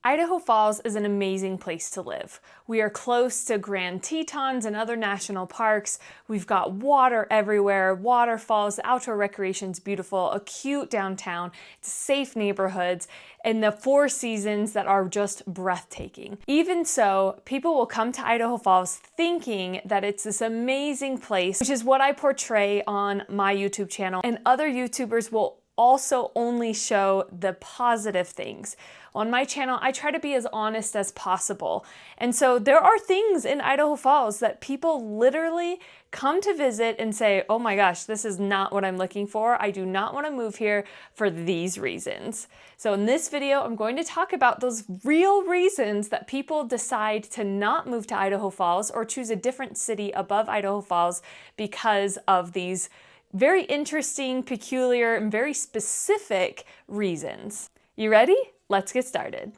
Idaho Falls is an amazing place to live. We are close to Grand Tetons and other national parks. We've got water everywhere, waterfalls, outdoor recreation's beautiful, a cute downtown, safe neighborhoods, and the four seasons that are just breathtaking. Even so, people will come to Idaho Falls thinking that it's this amazing place, which is what I portray on my YouTube channel, and other YouTubers will also only show the positive things. On my channel, I try to be as honest as possible. And so there are things in Idaho Falls that people literally come to visit and say, oh my gosh, this is not what I'm looking for. I do not want to move here for these reasons. So in this video, I'm going to talk about those real reasons that people decide to not move to Idaho Falls or choose a different city above Idaho Falls because of these very interesting, peculiar, and very specific reasons. You ready? Let's get started.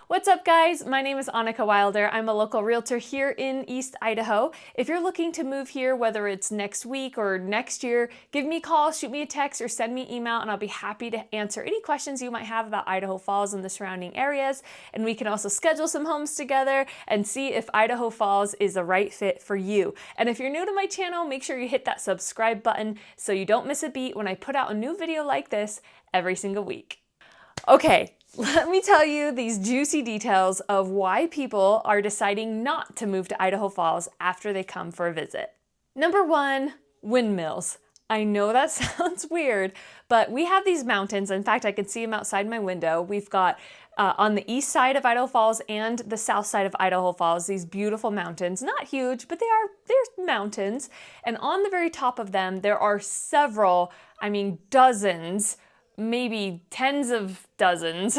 What's up guys? My name is Annika Wilder. I'm a local realtor here in East Idaho. If you're looking to move here, whether it's next week or next year, give me a call, shoot me a text, or send me an email, and I'll be happy to answer any questions you might have about Idaho Falls and the surrounding areas. And we can also schedule some homes together and see if Idaho Falls is the right fit for you. And if you're new to my channel, make sure you hit that subscribe button so you don't miss a beat when I put out a new video like this every single week. Okay. Let me tell you these juicy details of why people are deciding not to move to Idaho Falls after they come for a visit. Number one, windmills. I know that sounds weird, but we have these mountains. In fact, I can see them outside my window. We've got on the east side of Idaho Falls and the south side of Idaho Falls, these beautiful mountains. Not huge, but they're mountains. And on the very top of them, there are several, dozens, maybe tens of dozens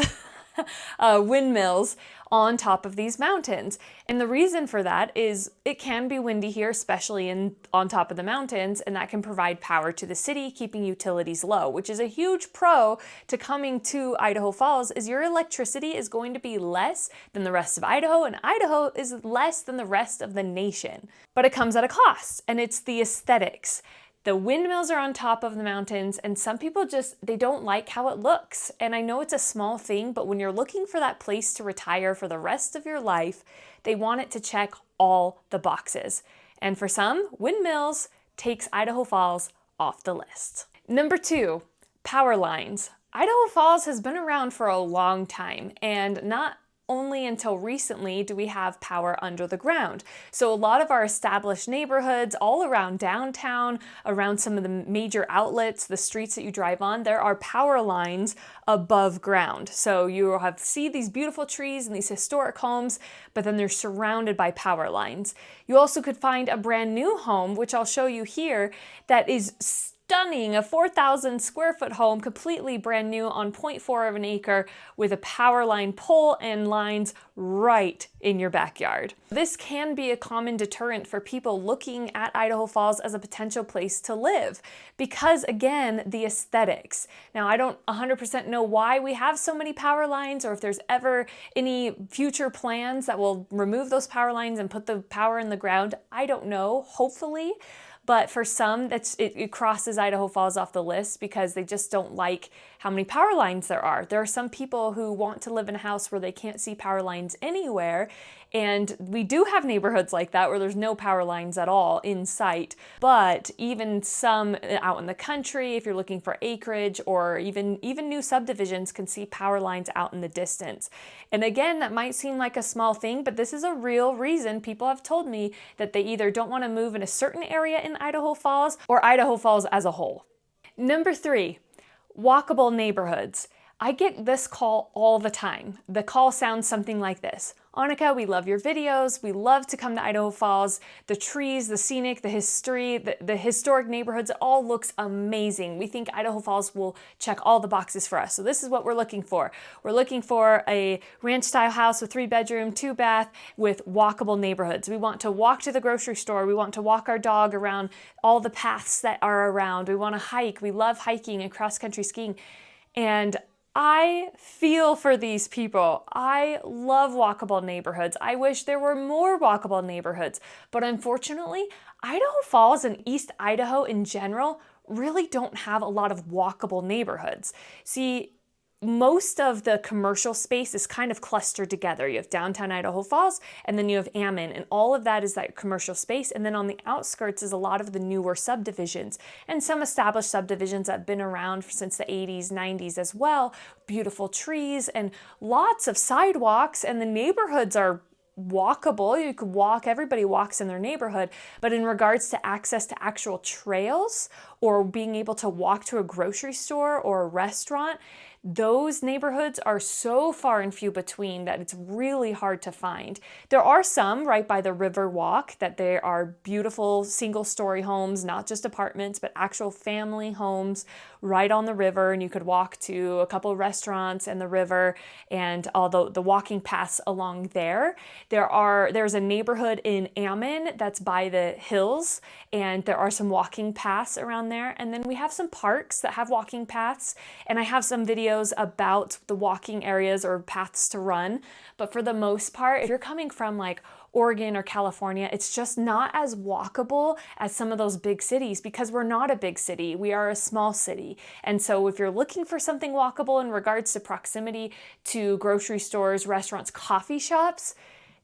windmills on top of these mountains. And the reason for that is it can be windy here, especially on top of the mountains, and that can provide power to the city, keeping utilities low, which is a huge pro to coming to Idaho Falls, is your electricity is going to be less than the rest of Idaho, and Idaho is less than the rest of the nation. But it comes at a cost, and it's the aesthetics. The windmills are on top of the mountains, and some people they don't like how it looks. And I know it's a small thing, but when you're looking for that place to retire for the rest of your life, they want it to check all the boxes. And for some, windmills takes Idaho Falls off the list. Number two, power lines. Idaho Falls has been around for a long time, and not only until recently do we have power under the ground. So a lot of our established neighborhoods all around downtown, around some of the major outlets, the streets that you drive on, there are power lines above ground. So you see these beautiful trees and these historic homes, but then they're surrounded by power lines. You also could find a brand new home, which I'll show you here, that is stunning, a 4,000 square foot home, completely brand new on 0.4 of an acre with a power line pole and lines right in your backyard. This can be a common deterrent for people looking at Idaho Falls as a potential place to live because, again, the aesthetics. Now, I don't 100% know why we have so many power lines or if there's ever any future plans that will remove those power lines and put the power in the ground. I don't know, hopefully. But for some, it crosses Idaho Falls off the list because they just don't like how many power lines there are. There are some people who want to live in a house where they can't see power lines anywhere. And we do have neighborhoods like that where there's no power lines at all in sight. But even some out in the country, if you're looking for acreage, or even new subdivisions can see power lines out in the distance. And again, that might seem like a small thing, but this is a real reason people have told me that they either don't want to move in a certain area in Idaho Falls or Idaho Falls as a whole. Number three, walkable neighborhoods. I get this call all the time. The call sounds something like this. Annika, we love your videos. We love to come to Idaho Falls. The trees, the scenic, the history, the historic neighborhoods, it all looks amazing. We think Idaho Falls will check all the boxes for us. So this is what we're looking for. We're looking for a ranch style house with 3-bedroom, 2-bath with walkable neighborhoods. We want to walk to the grocery store. We want to walk our dog around all the paths that are around. We want to hike. We love hiking and cross country skiing. And I feel for these people. I love walkable neighborhoods. I wish there were more walkable neighborhoods, but unfortunately, Idaho Falls and East Idaho in general really don't have a lot of walkable neighborhoods. See, most of the commercial space is kind of clustered together. You have downtown Idaho Falls, and then you have Ammon, and all of that is that commercial space. And then on the outskirts is a lot of the newer subdivisions and some established subdivisions that have been around since the 80s, 90s as well. Beautiful trees and lots of sidewalks, and the neighborhoods are walkable. You could walk, everybody walks in their neighborhood, but in regards to access to actual trails or being able to walk to a grocery store or a restaurant, those neighborhoods are so far and few between that it's really hard to find. There are some right by the river walk that they are beautiful single-story homes, not just apartments, but actual family homes right on the river, and you could walk to a couple restaurants and the river and all the walking paths along there. There's a neighborhood in Ammon that's by the hills, and there are some walking paths around there. And then we have some parks that have walking paths, and I have some videos about the walking areas or paths to run. But for the most part, if you're coming from like Oregon or California, it's just not as walkable as some of those big cities because we're not a big city. We are a small city. And so if you're looking for something walkable in regards to proximity to grocery stores, restaurants, coffee shops,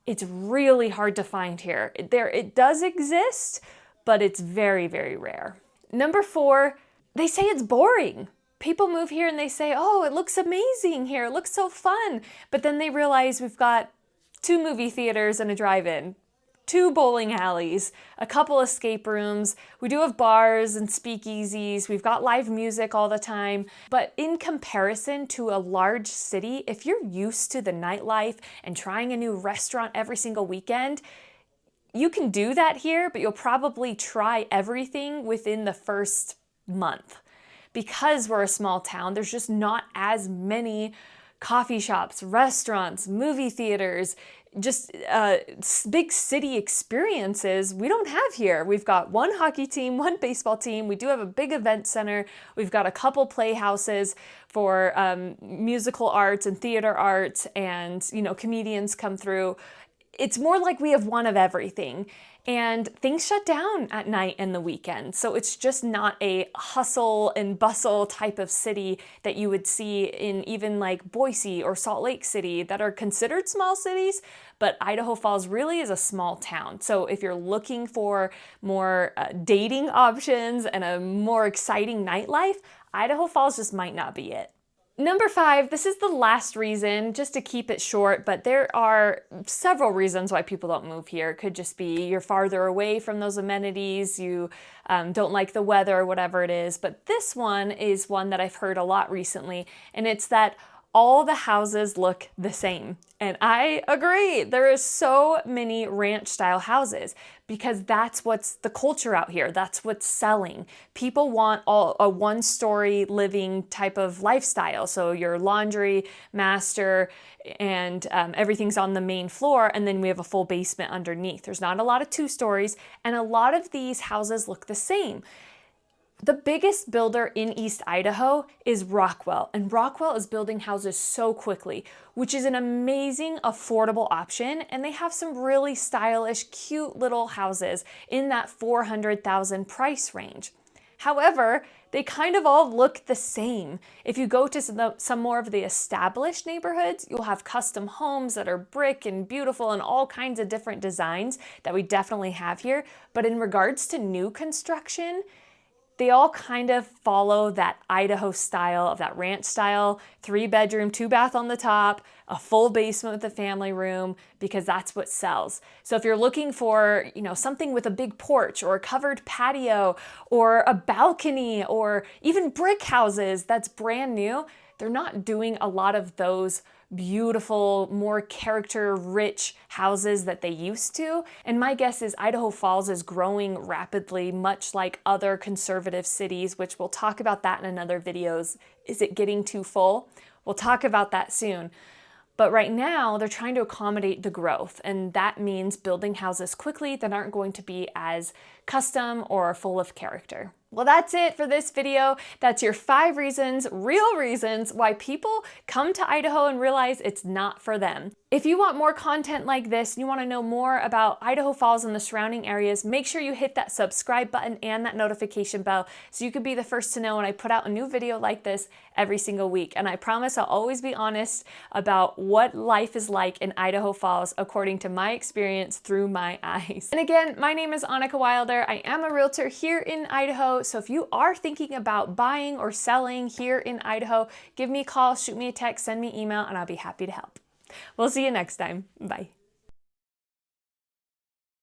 it's really hard to find here. It does exist, but it's very, very rare. Number 4, they say it's boring. People move here and they say, oh, it looks amazing here. It looks so fun. But then they realize we've got 2 movie theaters and a drive-in, 2 bowling alleys, a couple escape rooms. We do have bars and speakeasies. We've got live music all the time. But in comparison to a large city, if you're used to the nightlife and trying a new restaurant every single weekend, you can do that here, but you'll probably try everything within the first month. Because we're a small town, there's just not as many coffee shops, restaurants, movie theaters, just big city experiences we don't have here. We've got 1 hockey team, 1 baseball team. We do have a big event center. We've got a couple playhouses for musical arts and theater arts, and comedians come through. It's more like we have one of everything. And things shut down at night and the weekend. So it's just not a hustle and bustle type of city that you would see in even like Boise or Salt Lake City that are considered small cities, but Idaho Falls really is a small town. So if you're looking for more dating options and a more exciting nightlife, Idaho Falls just might not be it. Number 5, this is the last reason, just to keep it short, but there are several reasons why people don't move here. It could just be you're farther away from those amenities, you don't like the weather, whatever it is. But this one is one that I've heard a lot recently, and it's that all the houses look the same. And I agree. There is so many ranch style houses because that's what's the culture out here. That's what's selling. People want a 1-story living type of lifestyle. So your laundry, master, and everything's on the main floor. And then we have a full basement underneath. There's not a lot of 2 stories. And a lot of these houses look the same. The biggest builder in East Idaho is Rockwell, and Rockwell is building houses so quickly, which is an amazing, affordable option, and they have some really stylish, cute little houses in that $400,000 price range. However, they kind of all look the same. If you go to some more of the established neighborhoods, you'll have custom homes that are brick and beautiful and all kinds of different designs that we definitely have here. But in regards to new construction, they all kind of follow that Idaho style, of that ranch style, 3-bedroom, 2-bath on the top, a full basement with a family room, because that's what sells. So if you're looking for, something with a big porch or a covered patio or a balcony or even brick houses that's brand new, they're not doing a lot of those beautiful, more character-rich houses that they used to. And my guess is Idaho Falls is growing rapidly, much like other conservative cities, which we'll talk about that in another videos. Is it getting too full? We'll talk about that soon. But right now, they're trying to accommodate the growth, and that means building houses quickly that aren't going to be as custom or full of character. Well, that's it for this video. That's your 5 reasons, real reasons, why people come to Idaho and realize it's not for them. If you want more content like this and you want to know more about Idaho Falls and the surrounding areas, make sure you hit that subscribe button and that notification bell so you can be the first to know when I put out a new video like this every single week. And I promise I'll always be honest about what life is like in Idaho Falls according to my experience through my eyes. And again, my name is Annika Wilder. I am a realtor here in Idaho. So if you are thinking about buying or selling here in Idaho, give me a call, shoot me a text, send me an email, and I'll be happy to help. We'll see you next time. Bye.